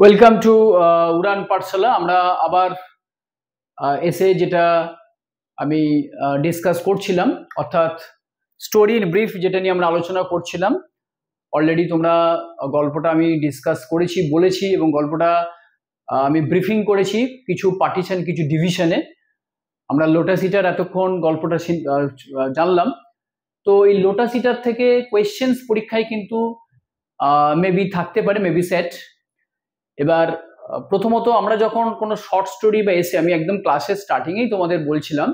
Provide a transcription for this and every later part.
Welcome to উড়ান পাঠশালা। আমরা আবার এসে যেটা আমি ডিসকাস করছিলাম, অর্থাৎ স্টোরি ইন ব্রিফ, যেটা নিয়ে আমরা আলোচনা করছিলাম। অলরেডি তোমরা গল্পটা আমি ডিসকাস করেছি, বলেছি, এবং গল্পটা আমি ব্রিফিং করেছি কিছু পার্টিশন, কিছু ডিভিশনে। আমরা লোটাস ইটার এতক্ষণ গল্পটা জানলাম। তো এই লোটাস ইটার থেকে কোয়েশ্চেন্স পরীক্ষায় কিন্তু মেবি থাকতে পারে, মেবি সেট। এবার প্রথমত আমরা যখন কোনো শর্ট স্টোরি বা এসে, আমি একদম ক্লাসের স্টার্টিংয়েই তোমাদের বলছিলাম,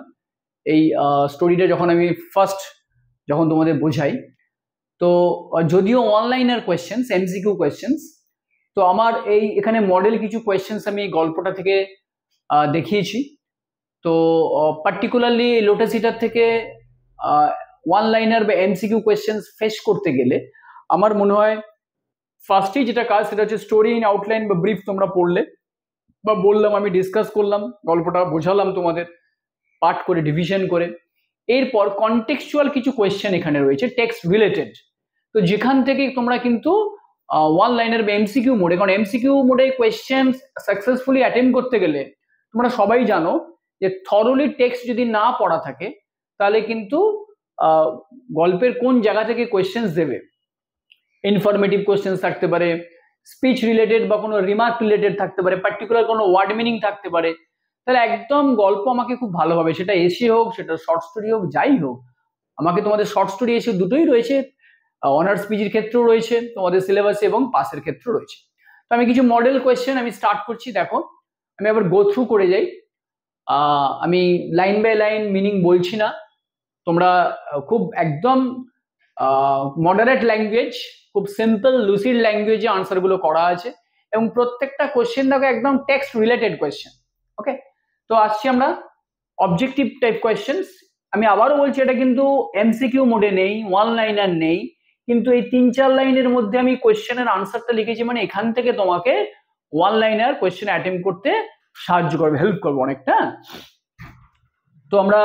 এই স্টোরিটা যখন আমি ফার্স্ট যখন তোমাদের বোঝাই, তো যদিও অনলাইনের কোয়েশ্চেন্স, এমসিকিউ কোয়েশ্চেন্স, তো আমার এখানে মডেল কিছু কোয়েশ্চেন্স আমি গল্পটা থেকে দেখিয়েছি। তো পার্টিকুলারলি লোটাস ইটার থেকে ওয়ান লাইনার বা এমসিকিউ কোয়েশ্চেন্স ফেস করতে গেলে আমার মনে হয় ফার্স্টেই যেটা কাজ, সেটা হচ্ছে স্টোরি ইন আউটলাইন বা ব্রিফ তোমরা পড়লে বা বললাম, আমি ডিসকাস করলাম, গল্পটা বোঝালাম তোমাদের পার্ট করে, ডিভিশন করে। এরপর কনটেক্সচুয়াল কিছু কোয়েশ্চেন এখানে রয়েছে, টেক্সট রিলেটেড। তো যেখান থেকে তোমরা কিন্তু ওয়ান লাইনার বা এমসিকিউ মোডে, কারণ এমসিকিউ মোডে কোয়েশ্চেন সাকসেসফুলি অ্যাটেম্প করতে গেলে তোমরা সবাই জানো যে থরলি টেক্সট যদি না পড়া থাকে তাহলে কিন্তু গল্পের কোন জায়গা থেকে কোয়েশ্চেন্স দেবে, ইনফরমেটিভ কোয়েশ্চেন্স থাকতে পারে, স্পিচ রিলেটেড বা কোনো রিমার্ক রিলেটেড থাকতে পারে, পার্টিকুলার কোনো ওয়ার্ড মিনিং থাকতে পারে। তাহলে একদম গল্প আমাকে খুব ভালোভাবে, সেটা এসে হোক, সেটা শর্ট স্টোরি হোক, যাই হোক, আমাকে তোমাদের শর্ট স্টোরি এসে দুটোই রয়েছে, অনার্স পিজির ক্ষেত্রেও রয়েছে তোমাদের সিলেবাসে এবং পাসের ক্ষেত্রেও রয়েছে। তো আমি কিছু মডেল কোয়েশ্চেন আমি স্টার্ট করছি। দেখো, আমি আবার গো থ্রু করে যাই। আমি লাইন বাই লাইন মিনিং বলছি না, তোমরা খুব একদম মডারেট ল্যাঙ্গুয়েজ, খুব সিম্পল লুসিড ল্যাঙ্গুয়েজে আনসারগুলো করা আছে, এবং প্রত্যেকটা কোয়েশ্চেন দেখো একদম টেক্সট রিলেটেড কোয়েশ্চেন। ওকে, তো আসছি আমরা অবজেক্টিভ টাইপ কোয়েশ্চেন্স। আমি আবারও বলছি, এটা কিন্তু এমসিকিউ মোডে নেই, ওয়ান লাইনার নেই, কিন্তু এই 3-4 লাইনের মধ্যে আমি কোয়েশ্চেনের আনসারটা লিখেছি, মানে এখান থেকে তোমাকে ওয়ান লাইনার কোয়েশ্চেন অ্যাটেম্প করতে সাহায্য করবে, হেল্প করবে অনেকটা। তো আমরা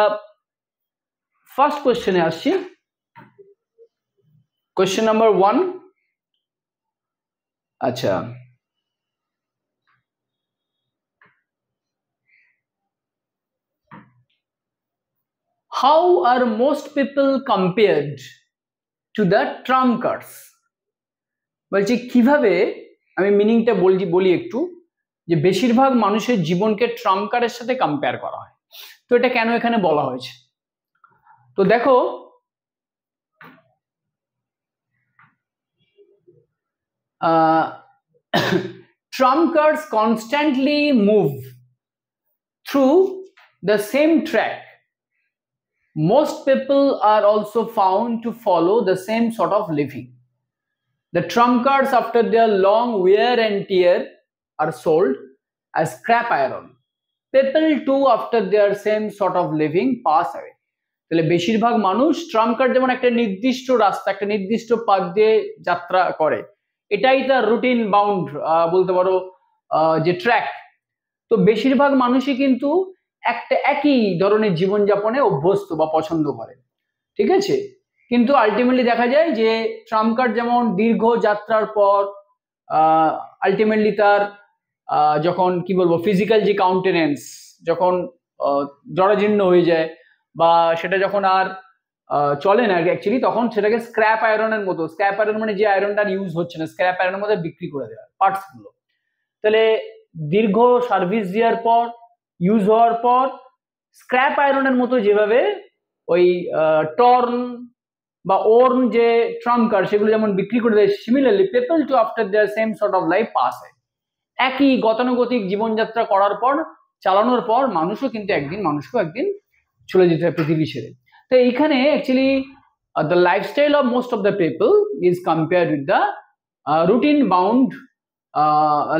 ফার্স্ট কোয়েশ্চেনে আসছি। Question number 1. আচ্ছা, how are most people compared to the trump cards? বলছি কিভাবে, আমি মিনিংটা বলি একটু, যে বেশিরভাগ মানুষের জীবনকে ট্রাম্প কার্ডের সাথে কম্পেয়ার করা হয়। তো এটা কেন এখানে বলা হয়েছে? তো দেখো, trump cards constantly move through the same track. Most people are also found to follow the same sort of living. The trump cards, after their long wear and tear, are sold as scrap iron. People too, after their same sort of living, pass away. তাহলে বেশিরভাগ মানুষ Trump card যেমন একটা নির্দিষ্ট রাস্তা, একটা নির্দিষ্ট পথ দিয়ে যাত্রা করে, এটাই তার রুটিন বাউন্ড বলতে পারো, যে ট্র্যাক। তো বেশিরভাগ মানুষই কিন্তু একটা একই ধরনের জীবনযাপনে অভ্যস্ত বা পছন্দ করে, ঠিক আছে? কিন্তু আলটিমেটলি দেখা যায় যে ট্রাম্প কার্ড যেমন দীর্ঘ যাত্রার পর আলটিমেটলি তার যখন কি বলবো, ফিজিক্যাল যে কাউন্টেনেন্স যখন জরাজীর্ণ হয়ে যায়, বা সেটা যখন আর চলে না অ্যাকচুয়ালি, তখন সেটাকে স্ক্র্যাপ আয়রনের মতো, স্ক্র্যাপ আয়রন মানে যে আয়রনটা ইউজ হচ্ছে না, স্ক্র্যাপ আয়রনের মধ্যে বিক্রি করে দেওয়া পার্টস গুলো। তাহলে দীর্ঘ সার্ভিস দেওয়ার পর, ইউজ হওয়ার পর, স্ক্র্যাপ আয়রনের মতো যেভাবে ওই টর্ন বা ওর্ন যে ট্রাম্প কার্ড সেগুলো যেমন বিক্রি করে দেয়, similarly people to after their same sort of life pass হয়। একই গতানুগতিক জীবনযাত্রা করার পর, চালানোর পর, মানুষকেও একদিন চলে যেতে হয় পৃথিবী ছেড়ে। তো এইখানে actually the lifestyle of most of the people is compared with the routine bound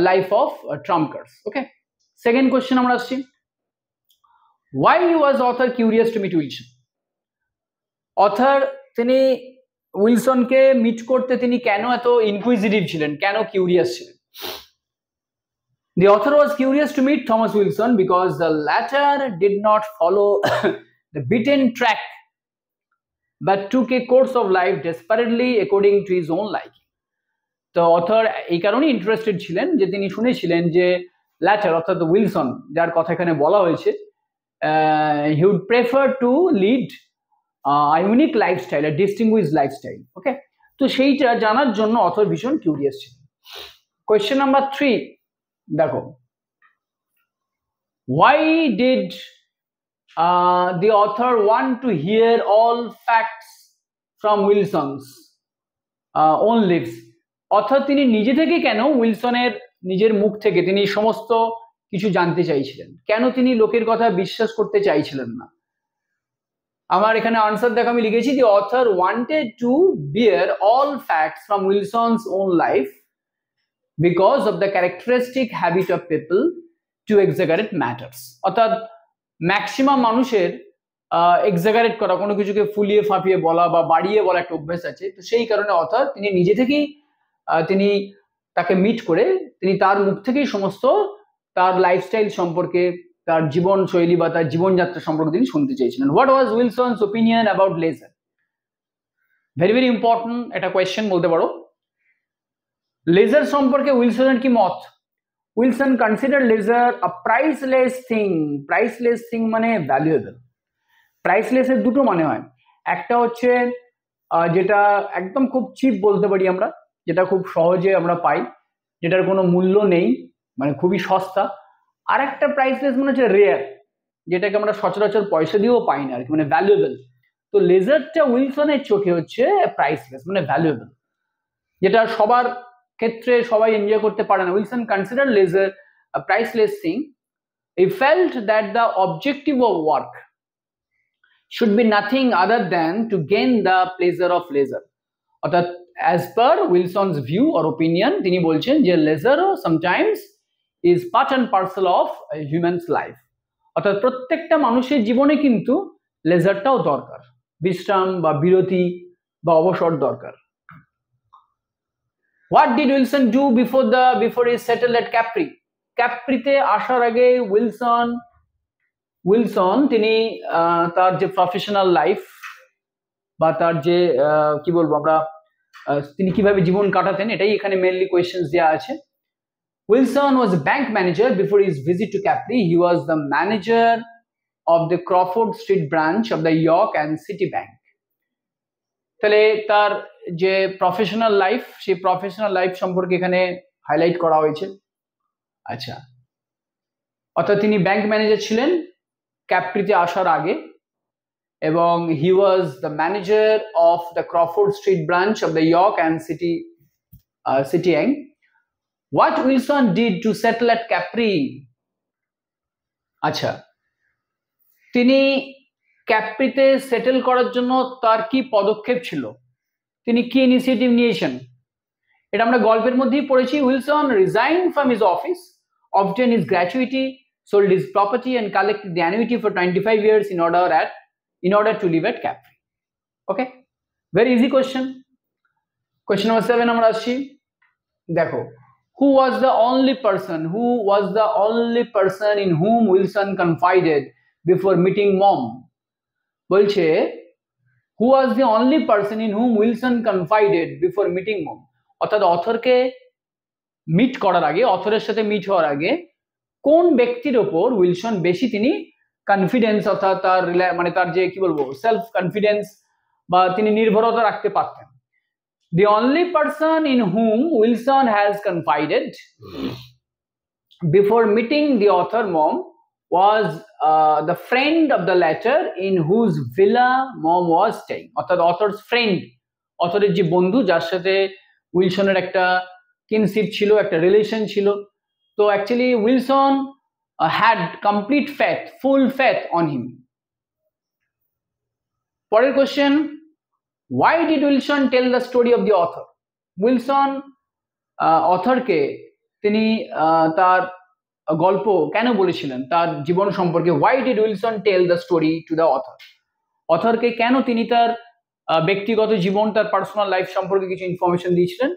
life of trump cards. Okay, second question আমরা আসছি, why was author curious to meet Wilson? Author তিনি উইলসনকে মিট করতে তিনি কেন এত ইনকুইজিটিভ ছিলেন, কেন curious ছিলেন? The author was curious to meet Thomas Wilson because the latter did not follow the beaten track but took a course of life desperately according to his own liking. তো author এই কারণেই interested ছিলেন যে তিনি শুনেছিলেন যে letter অর্থাৎ Wilson, যার কথা এখানে বলা হয়েছে, he would prefer to lead unique lifestyle, a distinguish lifestyle. Okay, তো সেইটা জানার জন্য অথর ভীষণ কিউরিয়াস ছিল। কোয়েশ্চেন নাম্বার 3 দেখো, why did the author want to hear all facts from Wilson's own lips? অর্থাৎ তিনি নিজে থেকে কেন উইলসনের নিজের মুখ থেকে তিনি সমস্ত কিছু জানতে চাইছিলেন, কেন তিনি লোকের কথা বিশ্বাস করতে চাইছিলেন না? আমার এখানে আনসার দেখো, আমি লিখেছি the author wanted to bear all facts from Wilson's own life because of the characteristic habit of people to exaggerate matters। অর্থাৎ ম্যাক্সিমাম মানুষের এক্সাগারেট করা, কোনো কিছুকে ফুলিয়ে ফাঁপিয়ে বলা বা বাড়িয়ে বলা একটা অভ্যাস আছে। তো সেই কারণে অর্থাৎ তিনি নিজে থেকেই তিনি তাকে মিট করে তিনি তার মুখ থেকেই সমস্ত তার লাইফস্টাইল সম্পর্কে, তার জীবনশৈলী বা তার জীবনযাত্রা সম্পর্কে তিনি শুনতে চেয়েছিলেন। What was Wilson's opinion about laser? Very very important একটা কোয়েশ্চেন বলতে পারো। লেজার সম্পর্কে উইলসনের কি মত? Wilson consider laser a priceless thing. Priceless thing মানে ভ্যালুয়েবল। প্রাইসলেসের দুটো মানে হয়, একটা হচ্ছে যেটা একদম খুব চিপ বলতে পারি আমরা, যেটা খুব সহজে আমরা পাই, যেটার কোনো মূল্য নেই, মানে খুবই সস্তা। আর একটা প্রাইসলেস মানে হচ্ছে রেয়ার, যেটাকে আমরা সচরাচর পয়সা দিয়েও পাই না আর কি, মানে ভ্যালুয়েবল। তো লেজারটা উইলসনের চোখে হচ্ছে প্রাইসলেস মানে ভ্যালুয়েবল, যেটা সবার ক্ষেত্রে সবাই এনজয় করতে পারে না। Wilson consider laser a priceless thing. He felt that the objective of work should be nothing other than to gain the pleasure of leisure। অর্থাৎ as per Wilson's view or opinion তিনি বলছেন যে leisure sometimes is part and parcel of a human's life। অর্থাৎ প্রত্যেকটা মানুষের জীবনে কিন্তু লেজারটাও দরকার, বিশ্রাম বা বিরতি বা অবসর দরকার। What did Wilson do before he settled at Capri? ক্যাপ্রিতে আসার আগে উইলসন তিনি তার যে প্রফেশনাল লাইফ বা তার যে কি বলবো আমরা, তিনি কিভাবে জীবন কাটাতেন, এটাই এখানে মেইনলি কোয়েশ্চেন্স দেওয়া আছে। Wilson was a bank manager before his visit to Capri. He was the manager of the Crawford Street branch of the York and City Bank। তাহলে তার যে প্রফেশনাল লাইফ, সেই প্রফেশনাল লাইফ সম্পর্কে এখানে highlight করা হয়েছে। আচ্ছা, অর্থাৎ তিনি ব্যাংক ম্যানেজার ছিলেন ক্যাপ্রিতে আসার আগে, এবং he was the manager of the Crawford Street branch of the York and City Bank. What Wilson did to settle at Capri? আচ্ছা, তিনি ক্যাপ্রিতে সেটেল করার জন্য তার কি পদক্ষেপ ছিল, তিনি কি ইনিশিয়েটিভ নিয়েছেন, এটা আমরা গল্পের মধ্যেই পড়েছি। Wilson resign from his office, obtain his gratuity, sold his property and collected the annuity for 25 years in order to live at Capri। Okay, very easy question। Question number 7 আমরা আসছি। দেখো, who was the only person in whom Wilson confided before meeting mom? বলছে who was the only person in whom Wilson confided before meeting mom? অর্থাৎ অথরকে meet করার আগে, অথরের সাথে meet হওয়ার আগে কোন ব্যক্তির ওপর উইলসন বেশি তিনি কনফিডেন্স, অর্থাৎ তার মানে তার যে কি বলবো সেলফ কনফিডেন্স বা তিনি নির্ভরতা রাখতে পারতেন। The only person in whom Wilson has confided before meeting the author mom was the friend of the latter in whose villa mom was staying। অর্থাৎ অথরস ফ্রেন্ড, অথরের যে বন্ধু, যার সাথে উইলসনের একটা কিনশিপ ছিল, একটা রিলেশন ছিল। তো actually Wilson had complete faith, full faith on him. পরের question, why did Wilson tell the story of the author? Wilson অথরকে তিনি তার গল্প কেন বলেছিলেন, তার জীবন সম্পর্কে। why did Wilson tell the story to the author? অথরকে কেন তিনি তার ব্যক্তিগত জীবন, তার পার্সোনাল লাইফ সম্পর্কে কিছু ইনফরমেশন দিয়েছিলেন?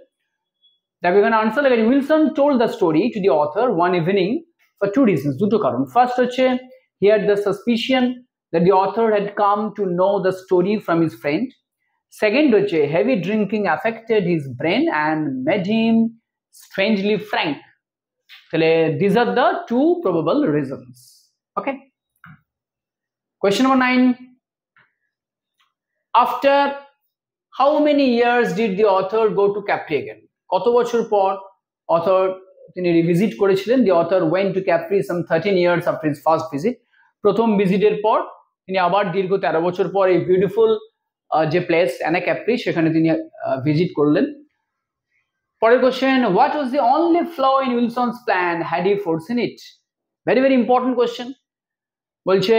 দেখো এখানে আনসার লেখা আছে, Wilson told the story to the author one evening for two reasons, দুটো কারণ। ফার্স্ট হচ্ছে he had the suspicion that the author had come to know the story from his friend. Second হচ্ছে heavy drinking affected his brain and made him strangely frank. তাহলে this are the two probable reasons. Okay, question number 9, after how many years did the author go to Capri again? কত বছর পর author তিনি revisit করেছিলেন? the author went to Capri some 13 years after his first visit. প্রথম ভিজিটের পর তিনি আবার দীর্ঘ 13 বছর পর এই বিউটিফুল যে প্লেস অ্যানা ক্যাপ্রি সেখানে তিনি ভিজিট করলেন। পরের question, what was the only flaw in Wilson's plan had he foreseen it? very very important question. বলছে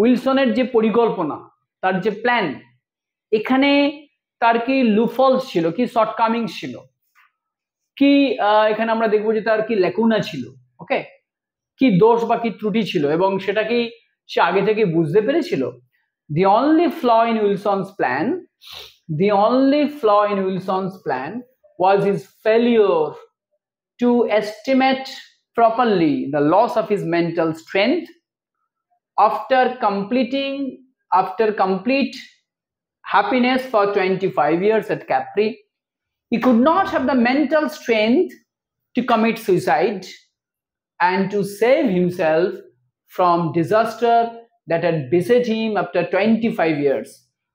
উইলসনের যে পরিকল্পনা, তার যে প্ল্যান, এখানে তার কি লুফলস ছিল, কি শর্টকামিংস ছিল, কি এখানে আমরা দেখবো যে তার কি ল্যাকুনা ছিল, ওকে, কি দোষ বা কি ত্রুটি ছিল, এবং সেটা কি সে আগে থেকে বুঝতে পেরেছিল? The only flaw in Wilson's plan was his failure to estimate properly the loss of his mental strength after complete happiness for 25 years at Capri. He could not have the mental strength to commit suicide and to save himself from disaster that had beset him after 25 years.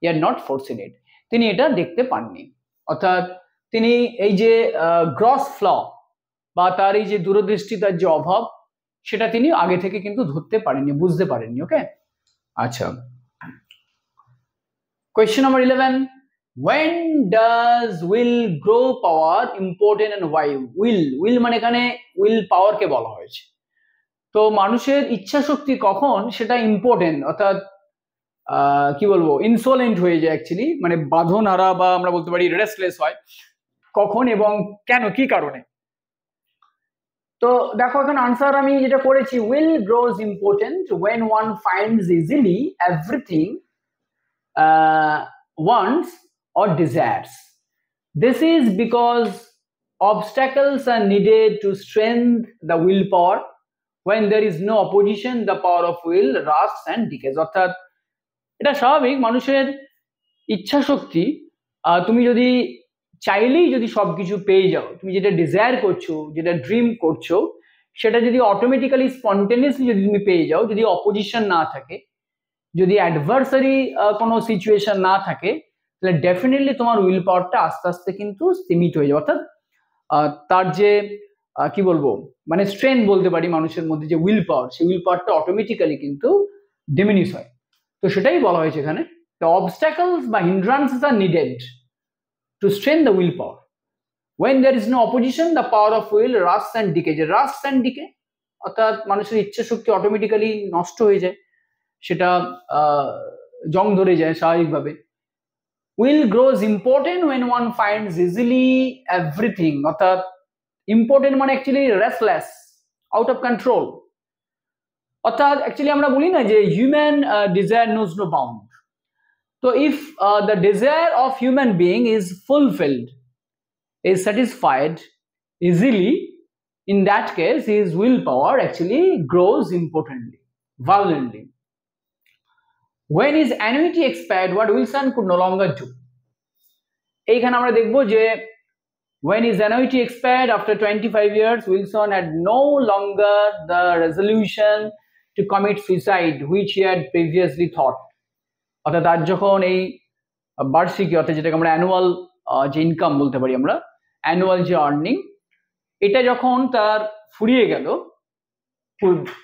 He had not foreseen it. তিনি এটা দেখতে পাননি, অর্থাৎ তিনি এই যে gross flaw বা তার এই যে দূরদৃষ্টি, তার যে অভাব, সেটা তিনি আগে থেকে কিন্তু ধরতে পারেননি, বুঝতে পারেননি। ওকে, আচ্ছা, question number 11, when does will grow power important and why? will মানে এখানে will power কে বলা হয়েছে। তো মানুষের ইচ্ছা শক্তি কখন সেটা ইম্পর্টেন্ট, অর্থাৎ কি বলবো, ইনসোলেন্ট হয়ে যায় অ্যাকচুয়ালি, মানে বাঁধন হারা বা আমরা বলতে পারি রেস্টলেস হয়, কখন এবং কেন, কি কারণে? তো দেখো এখানে আনসার আমি যেটা করেছি, will grows important when one finds easily everything wants or desires. This is because obstacles are needed to strengthen the willpower. When there is no opposition, the power of will rusts and decays. অর্থাৎ এটা স্বাভাবিক, মানুষের ইচ্ছা শক্তি, তুমি যদি চাইলেই যদি সবকিছু পেয়ে যাও, তুমি যেটা ডিজায়ার করছো, যেটা ড্রিম করছো, সেটা যদি অটোমেটিক্যালি স্পন্টেনিয়াসলি যদি তুমি পেয়ে যাও, যদি অপোজিশন না থাকে, যদি অ্যাডভার্সারি কোনো সিচুয়েশন না থাকে, তাহলে ডেফিনেটলি তোমার উইল পাওয়ারটা আস্তে আস্তে কিন্তু সীমিত হয়ে যাবে। অর্থাৎ তার যে কি বলবো, মানে স্ট্রেংথ বলতে পারি মানুষের মধ্যে যে উইল পাওয়ার, সেই উইল পাওয়ারটা অটোমেটিক্যালি কিন্তু ডিমিনিশ হয়। তো সেটাই বলা হয়েছে এখানে, the obstacles বা hindrances are needed to strengthen the willpower. When there is no opposition, the power of will rusts and decays. Rusts and decay অর্থাৎ মানুষের ইচ্ছা শক্তি অটোমেটিক্যালি নষ্ট হয়ে যায়, সেটা জং ধরে যায় স্বাভাবিকভাবে। will grows important when one finds easily everything, অর্থাৎ ইম্পর্টেন্ট মানে actually restless, out of control, অর্থাৎ অ্যাকচুয়ালি আমরা বলি না যে human desire knows no bound. তো if the desire of human being is fulfilled, is satisfied easily, in that case his willpower actually grows importantly, violently. When his annuity expired, what Wilson could no longer do? এইখানে আমরা দেখব যে when his annuity expired after 25 years, Wilson had no longer the resolution to commit suicide which he had previously thought. অর্থাৎ তার যখন এই বার্ষিকী, অর্থাৎ যেটাকে আমরা অ্যানুয়াল যে ইনকাম বলতে পারি আমরা, অ্যানুয়াল যে আর্নিং, এটা যখন তার ফুরিয়ে গেল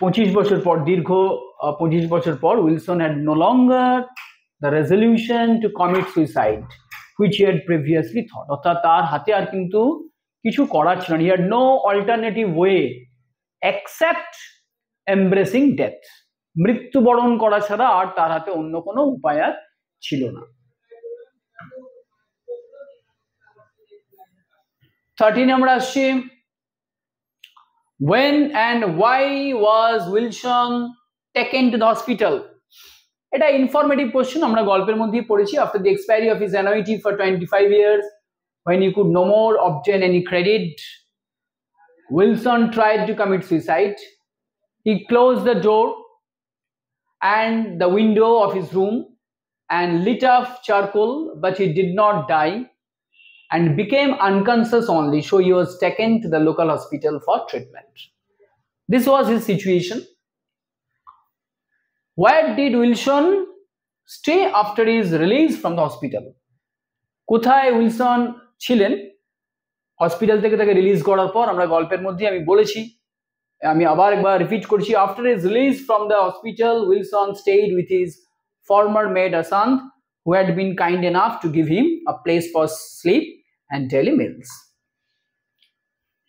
25 বছর পর, দীর্ঘ 25 বছর পর, Wilson had no longer the resolution to commit suicide which he had previously thought. অর্থাৎ তার হাতে আর কিন্তু কিছু করার ছিল না, he had no alternative way except embracing death. মৃত্যুবরণ করা ছাড়া আর তার হাতে অন্য কোনো উপায় আর ছিল না। 13 আমরা আসছি, when and why was Wilson taken to the hospital? এটা ইনফরমেটিভ কোশ্চেন, আমরা গল্পের মধ্যেই পড়েছি। after the expiry of his annuity for 25 years, when he could no more obtain any credit, Wilson tried to commit suicide. He closed the door and the window of his room and lit up charcoal, but he did not die and became unconscious only, so he was taken to the local hospital for treatment. This was his situation. Where did Wilson stay after his release from the hospital? কোথায় Wilson ছিলেন hospital থেকে তাকে release করার পর? আমরা গল্পের মধ্যে আমি বলেছি, আমি আবার একবার রিপিট করছি, after his release from the hospital Wilson stayed with his former maid Assunta who had been kind enough to give him a place for sleep and daily meals.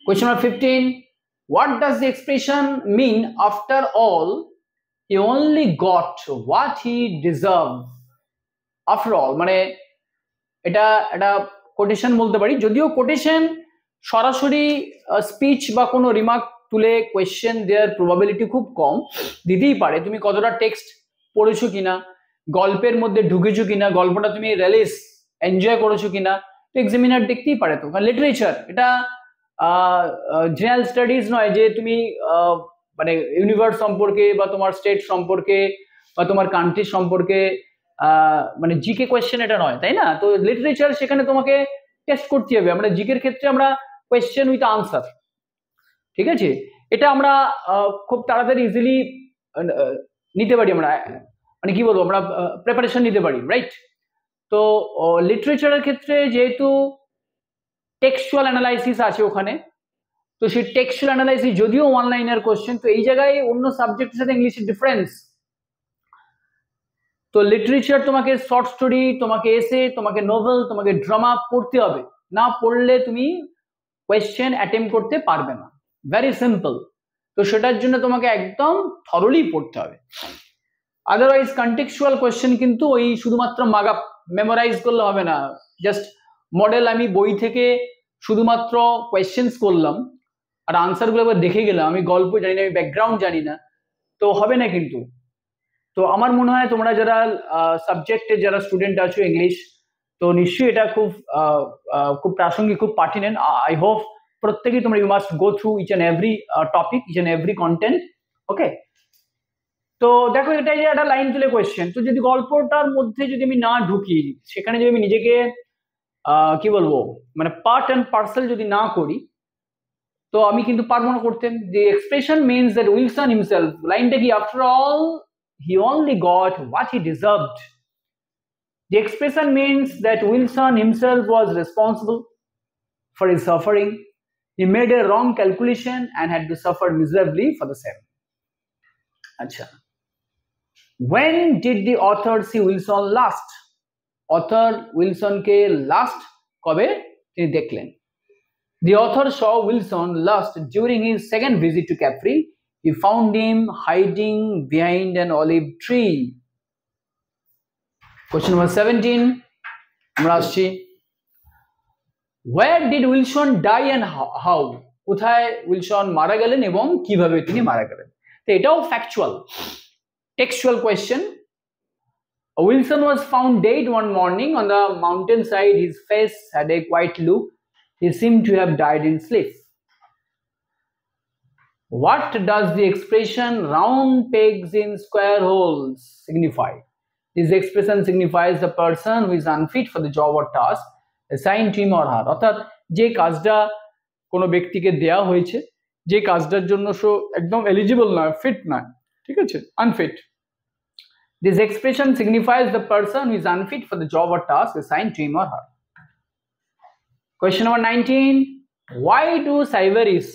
Question number 15. What does the expression mean, after all he only got what he deserved? After all মানে এটা একটা quotation বলতে পারি, যদিও quotation সরাসরি speech বা কোনো remark তুলে কোয়েশ্চেন দেওয়ার প্রবাবিলিটি খুব কম, দিতেই পারে তুমি কতটা টেক্সট পড়েছো কিনা, গল্পের মধ্যে ঢুকেছো কিনা, গল্পটা তুমি রিলিজ এনজয় করেছো কিনা, তো এক্সামিনার দেখতেই পারে। তো কারণ লিটারেচার এটা জেনারেল স্টাডিজ নয় যে তুমি মানে ইউনিভার্স সম্পর্কে বা তোমার স্টেট সম্পর্কে বা তোমার কান্ট্রি সম্পর্কে মানে জিকে কোয়েশ্চেন এটা নয়, তাই না? তো লিটারেচার সেখানে তোমাকে টেস্ট করতে হবে। আমরা জিকের ক্ষেত্রে আমরা কোয়েশ্চেন উইথ আনসার, ঠিক আছে, এটা আমরা খুব তাড়াতাড়ি ইজিলি নিতে পারি, আমরা মানে কি বলবো, আমরা প্রিপারেশন নিতে পারি, রাইট? তো লিটারেচারের ক্ষেত্রে যেহেতু টেক্সচুয়াল অ্যানালাইসিস আছে ওখানে, তো সেই টেক্সচুয়াল অ্যানালাইসিস যদিও ওয়ান লাইনার কোয়েশ্চেন, তো এই জায়গায় অন্য সাবজেক্টের সাথে ইংলিশের ডিফারেন্স। তো লিটারেচার তোমাকে শর্ট স্টোরি, তোমাকে এসে, তোমাকে নোভেল, তোমাকে ড্রামা পড়তে হবে, না পড়লে তুমি কোয়েশ্চেন অ্যাটেম্প করতে পারবে না, ভেরি সিম্পল। তো সেটার জন্য তোমাকে একদম থরলি পড়তে হবে, আদারওয়াইজ কন্টেক্সচুয়াল কোয়েশ্চেন কিন্তু ওই শুধুমাত্র মাগাপ মেমোরাইজ করলে হবে না, জাস্ট মডেল আমি বই থেকে শুধুমাত্র কোয়েশ্চেন্স করলাম আর আনসারগুলো একবার দেখে গেলাম, আমি গল্প জানি না, আমি ব্যাকগ্রাউন্ড জানি না, তো হবে না কিন্তু। তো আমার মনে হয় তোমরা যারা সাবজেক্টের যারা স্টুডেন্ট আছো ইংলিশ, তো নিশ্চয়ই এটা খুব খুব প্রাসঙ্গিক, খুব পার্টিনেন্ট। আই হোপ প্রত্যেকেই তোমরা you must go through each and every topic, each and every content, okay? তো দেখো এটাই যে একটা লাইন তুলে কোয়েশ্চেন, তো যদি গল্পটার মধ্যে যদি আমি না ঢুকি, সেখানে যদি আমি নিজেকে কি বলবো মানে পার্ট অ্যান্ড পার্সেল যদি না করি, তো আমি কিন্তু পারবো না করতে। The expression means that Wilson himself, লাইনটা কি, after all he only got what he deserved. The expression means that Wilson himself was responsible for his suffering. He made a wrong calculation and had to suffer miserably for the same. Acha. When did the author see Wilson last? Author Wilson ke last kobe tini dekhlen? The author saw Wilson last during his second visit to Capri. He found him hiding behind an olive tree. Question number 17. Where did Wilson die and how? কোথায় Wilson মারা গেলেন এবং কিভাবে তিনি মারা গেলেন? তো এটাও factual, textual question. Wilson was found dead one morning on the mountainside. His face had a quiet look. He seemed to have died in sleep. What does the expression round pegs in square holes signify? This expression signifies the person who is unfit for the job or task assigned to him or her. অর্থাৎ যে কাজটা কোনো ব্যক্তিকে দেয়া হয়েছে, যে কাজটার জন্য সে একদম এলিজিবল নয়, ফিট নয়, ঠিক আছে, unfit. This expression signifies the person who is unfit for the job or task assigned to him or her. Question number 19. Why do Sybaris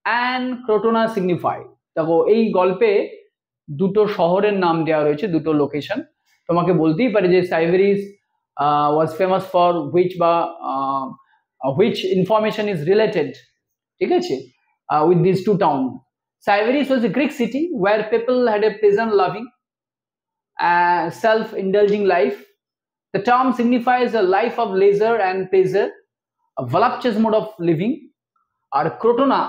and Crotona signify? দেখো এই গল্পে দুটো শহরের নাম দেওয়া রয়েছে, দুটো লোকেশন। তোমাকে বলতেই পারে যে সাইবেরিস was famous for which বা which information is related, ঠিক আছে, with these two towns. Sybaris was a Greek city where people had a pleasant loving self-indulging life. The term signifies a life of leisure and pleasure, a voluptuous mode of living. আর ক্রোটোনা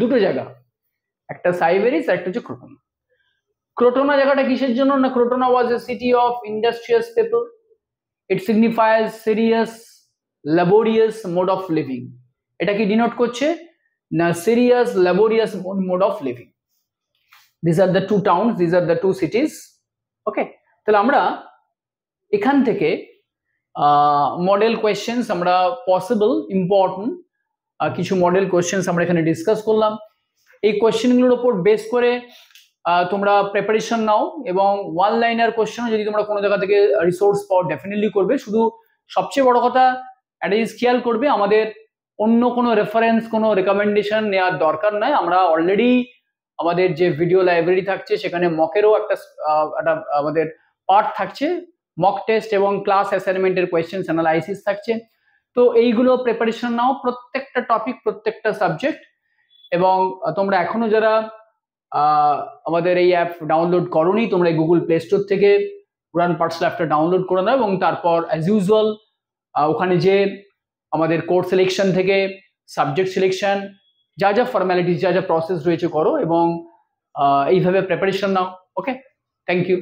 দুটো জায়গা, একটা সাইবেরিস আর একটা হচ্ছে ক্রোটোনা। ক্রোটোনা জায়গাটা কিসের জন্য না, Crotona was a city of industrious people. It signifies serious laborious mode of living. এটা কি ডিনোট করছে না, serious laborious mode of living. This are the two towns, this are the two cities, okay? তাহলে আমরা এখান থেকে model questions আমরা possible important কিছু মডেল কোয়েশ্চেন্স আমরা এখানে ডিসকাস করলাম। এই কোয়েশ্চেনগুলোর উপর বেস করে তোমরা প্রিপারেশন নাও, এবং ওয়ান লাইনার কোয়েশ্চেন যদি তোমরা কোনো জায়গা থেকে রিসোর্স পাও ডেফিনেটলি করবে। শুধু সবচেয়ে বড় কথা একটা জিনিস খেয়াল করবে, আমাদের অন্য কোনো রেফারেন্স কোনো রেকমেন্ডেশন নেওয়ার দরকার নয়। আমরা অলরেডি আমাদের যে ভিডিও লাইব্রেরি থাকছে সেখানে মকেরও একটা আমাদের পার্ট থাকছে, মক টেস্ট এবং ক্লাস অ্যাসাইনমেন্টের কোয়েশ্চেন্স অ্যানালাইসিস থাকছে। তো এইগুলো প্রিপারেশন নাও প্রত্যেকটা টপিক প্রত্যেকটা সাবজেক্ট। এবং তোমরা এখনো যারা আমাদের এই অ্যাপ ডাউনলোড করোনি, তোমরা গুগল প্লে স্টোর থেকে উড়ান পাঠশালা অ্যাপটা ডাউনলোড করে নাও, এবং তারপর অ্যাজ ইউজুয়াল ওখানে যে আমাদের কোর্স সিলেকশন থেকে সাবজেক্ট সিলেকশন যা যা ফর্মালিটিস যা যা প্রসেস রয়েছে করো, এবং এইভাবে প্রিপারেশন নাও। Okay, thank you.